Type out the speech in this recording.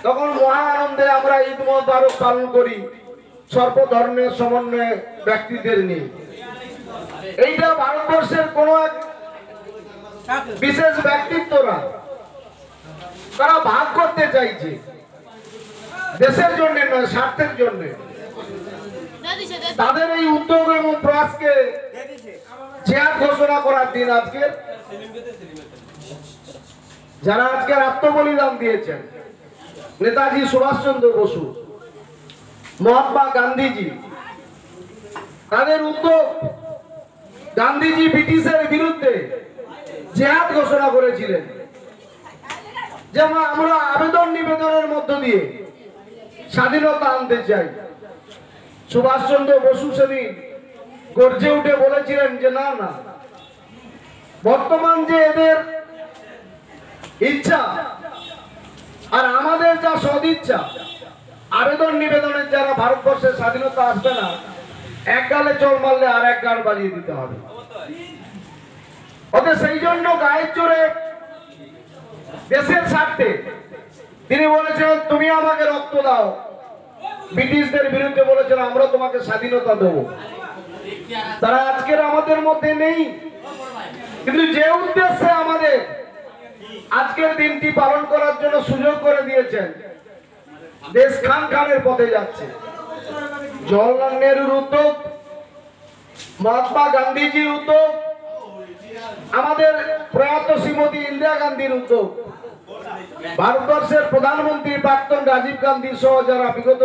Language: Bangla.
তখন মহা আনন্দে আমরা ঈদ মোবারক পালন করি সর্বধর্মের সমন্বয়ে ব্যক্তিদের নিয়ে। এইটা ভারতবর্ষের কোন এক বিশেষ ব্যক্তিত্বরা তারা ভাগ করতে চাইছে, দেশের জন্য নয়, স্বার্থের জন্য। তাদের এই উদ্যোগ এবং প্রয়াসকে জিহাদ ঘোষণা করার দিন আজকে। যারা আজকে আত্মবলিদান দিয়েছেন, নেতাজি সুভাষচন্দ্র বসু, মহাত্মা গান্ধীজি, তাদের উদ্যোগ। গান্ধীজি ব্রিটিশের বিরুদ্ধে জিহাদ ঘোষণা করেছিলেন, যেমন আমরা আবেদন নিবেদনের মধ্য দিয়ে স্বাধীনতা আনতে চাই। সুভাষচন্দ্র বসু সেদিন গর্জে উঠে বলেছিলেন যে না না, বর্তমান যে এদের ইচ্ছা আর আমাদের যা সদিচ্ছা, আবেদন নিবেদনের যারা ভারতবর্ষের স্বাধীনতা আসবে না, এক গালে চোর মারলে আর এক গাল বাজিয়ে দিতে হবে। অতএব সেই জন্য গায়ের জোরে দেশের স্বার্থে তিনি বলেছেন তুমি আমাকে রক্ত দাও। ব্রিটিশদের বিরুদ্ধে বলেছেন আমরা তোমাকে স্বাধীনতা দেব। তারা আজকের আমাদের মধ্যে নেই, কিন্তু যে উদ্দেশ্যে আমাদের আজকের দিনটি পালন করার জন্য সুযোগ করে দিয়েছেন, দেশ খান খানের পথে যাচ্ছে। জওহরলাল নেহরুর উদ্যোগ, মহাত্মা গান্ধীজির উদ্যোগ, আমাদের প্রয়াত শ্রীমতী ইন্দিরা গান্ধীর উদ্যোগ, ভারতবর্ষের প্রধানমন্ত্রী প্রাক্তন রাজীব গান্ধী সহ যারা বিগত